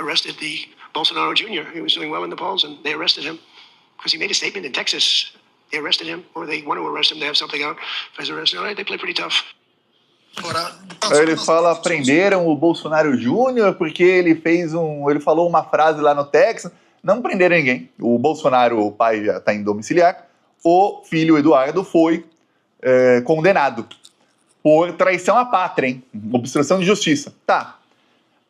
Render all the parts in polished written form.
arrested the Bolsonaro Jr. He was doing well in the polls, and they arrested him because he made a statement in Texas. They arrested him, or they want to arrest him. They have something out. Fez arrest. All right, they play pretty tough. Ele fala, prenderam o Bolsonaro Júnior porque ele falou uma frase lá no Texas. Não prenderam ninguém. O Bolsonaro, o pai, já está em domiciliar. O filho, Eduardo, foi condenado por traição à pátria, hein? Obstrução de justiça. Tá.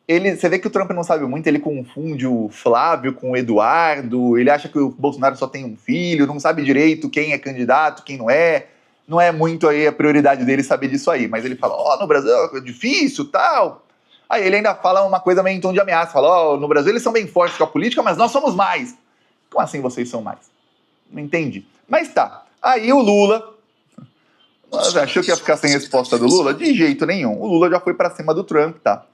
Você vê que o Trump não sabe muito, ele confunde o Flávio com o Eduardo, ele acha que o Bolsonaro só tem um filho, não sabe direito quem é candidato, quem não é. Não é muito aí a prioridade dele saber disso aí, mas ele fala, no Brasil é difícil, tal. Aí ele ainda fala uma coisa meio em tom de ameaça, fala, no Brasil eles são bem fortes com a política, mas nós somos mais. Como assim vocês são mais? Não entendi. Mas tá, aí o Lula, achou que ia ficar sem resposta do Lula? De jeito nenhum, o Lula já foi pra cima do Trump, tá?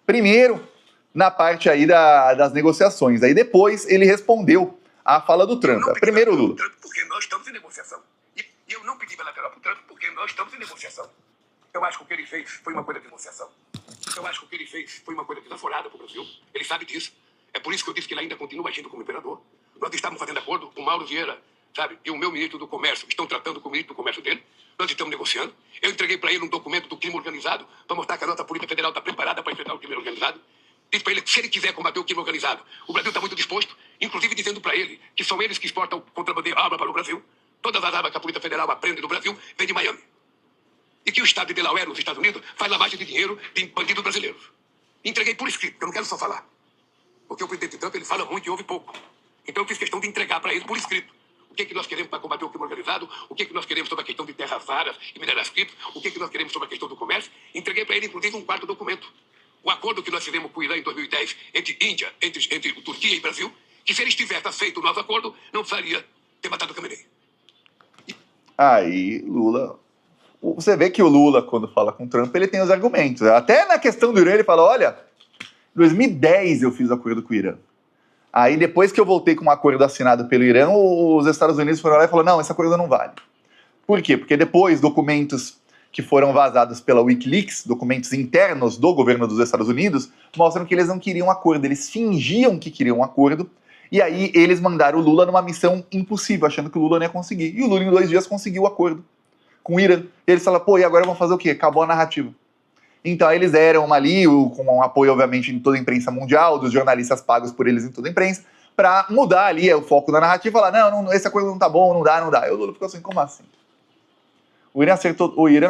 Primeiro, na parte aí das negociações, aí depois ele respondeu à fala do Trump. Primeiro o Lula. Porque nós estamos em negociação. E eu não pedi bilateral para o Trump porque nós estamos em negociação. Eu acho que o que ele fez foi uma coisa de negociação. Eu acho que o que ele fez foi uma coisa desaforada para o Brasil. Ele sabe disso. É por isso que eu disse que ele ainda continua agindo como imperador. Nós estávamos fazendo acordo com o Mauro Vieira, sabe? E o meu ministro do Comércio estão tratando com o ministro do Comércio dele. Nós estamos negociando. Eu entreguei para ele um documento do crime organizado para mostrar que a nossa Polícia Federal está preparada para enfrentar o crime organizado. Disse para ele que se ele quiser combater o crime organizado, o Brasil está muito disposto, inclusive dizendo para ele que são eles que exportam contrabandeiro arma para o Brasil. Todas as armas que a Polícia Federal aprende no Brasil vêm de Miami. E que o estado de Delaware, nos Estados Unidos, faz lavagem de dinheiro de bandidos brasileiros. Entreguei por escrito, porque eu não quero só falar. Porque o presidente Trump, ele fala muito e ouve pouco. Então eu fiz questão de entregar para ele por escrito o que nós queremos para combater o crime organizado, o que nós queremos sobre a questão de terras raras e minérios criptos, o que nós queremos sobre a questão do comércio. Entreguei para ele, inclusive, um quarto documento. O acordo que nós fizemos com o Irã em 2010 entre Índia, entre Turquia e Brasil, que se ele tivesse aceito o nosso acordo, não precisaria ter matado o Khamenei. Aí, Lula... Você vê que o Lula, quando fala com o Trump, ele tem os argumentos. Até na questão do Irã, ele fala, olha, em 2010 eu fiz acordo com o Irã. Aí, depois que eu voltei com um acordo assinado pelo Irã, os Estados Unidos foram lá e falaram, não, esse acordo não vale. Por quê? Porque depois, documentos que foram vazados pela Wikileaks, documentos internos do governo dos Estados Unidos, mostram que eles não queriam um acordo, eles fingiam que queriam um acordo, e aí eles mandaram o Lula numa missão impossível, achando que o Lula não ia conseguir. E o Lula, em 2 dias, conseguiu o acordo com o Irã. E eles falaram, pô, e agora vamos fazer o quê? Acabou a narrativa. Então eles deram ali, com um apoio, obviamente, em toda a imprensa mundial, dos jornalistas pagos por eles em toda a imprensa, para mudar ali o foco da narrativa e falar, não, esse acordo não tá bom, não dá. E o Lula ficou assim, como assim? O Irã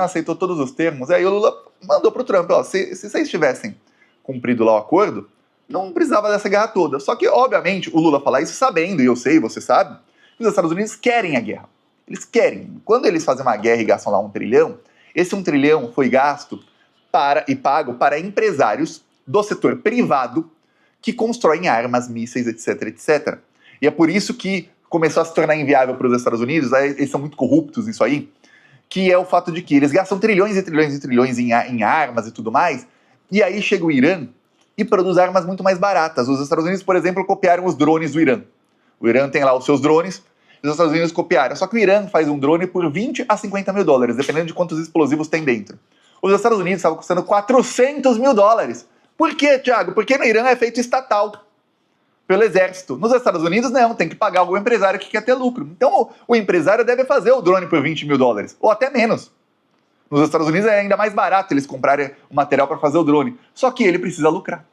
aceitou todos os termos, aí o Lula mandou pro Trump, ó, se vocês tivessem cumprido lá o acordo, não precisava dessa guerra toda. Só que, obviamente, o Lula fala isso sabendo, e eu sei, você sabe, que os Estados Unidos querem a guerra. Eles querem. Quando eles fazem uma guerra e gastam lá 1 trilhão, esse 1 trilhão foi gasto e pago para empresários do setor privado que constroem armas, mísseis, etc, etc. E é por isso que começou a se tornar inviável para os Estados Unidos, eles são muito corruptos nisso aí, que é o fato de que eles gastam trilhões e trilhões e trilhões em armas e tudo mais, e aí chega o Irã e produz armas muito mais baratas. Os Estados Unidos, por exemplo, copiaram os drones do Irã. O Irã tem lá os seus drones, os Estados Unidos copiaram. Só que o Irã faz um drone por 20 a 50 mil dólares, dependendo de quantos explosivos tem dentro. Os Estados Unidos estavam custando 400 mil dólares. Por quê, Thiago? Porque no Irã é feito estatal, pelo exército. Nos Estados Unidos, não, tem que pagar algum empresário que quer ter lucro. Então, o empresário deve fazer o drone por 20 mil dólares, ou até menos. Nos Estados Unidos é ainda mais barato eles comprarem o material para fazer o drone. Só que ele precisa lucrar.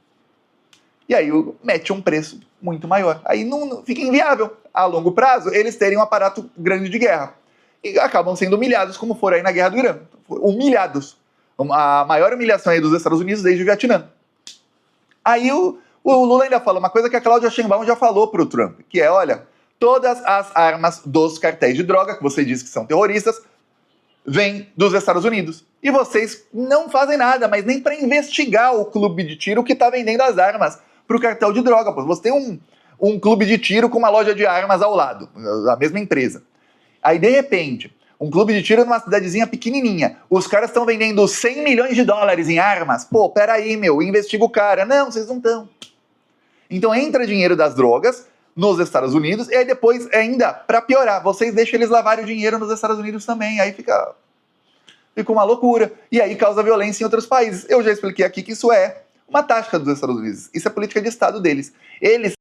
E aí mete um preço muito maior. Aí não fica inviável, a longo prazo, eles terem um aparato grande de guerra. E acabam sendo humilhados, como foram aí na guerra do Irã. Humilhados. A maior humilhação aí dos Estados Unidos desde o Vietnã. Aí o Lula ainda fala uma coisa que a Cláudia Sheinbaum já falou pro Trump, que é, olha, todas as armas dos cartéis de droga, que você diz que são terroristas, vêm dos Estados Unidos. E vocês não fazem nada, mas nem para investigar o clube de tiro que está vendendo as armas para o cartel de droga. Pô. Você tem um clube de tiro com uma loja de armas ao lado, a mesma empresa. Aí, de repente, um clube de tiro numa cidadezinha pequenininha, os caras estão vendendo 100 milhões de dólares em armas. Pô, peraí, investiga o cara. Não, vocês não estão. Então entra dinheiro das drogas nos Estados Unidos e aí depois, ainda, para piorar, vocês deixam eles lavarem o dinheiro nos Estados Unidos também. Aí fica uma loucura. E aí causa violência em outros países. Eu já expliquei aqui que isso é uma tática dos Estados Unidos. Isso é política de Estado deles. Eles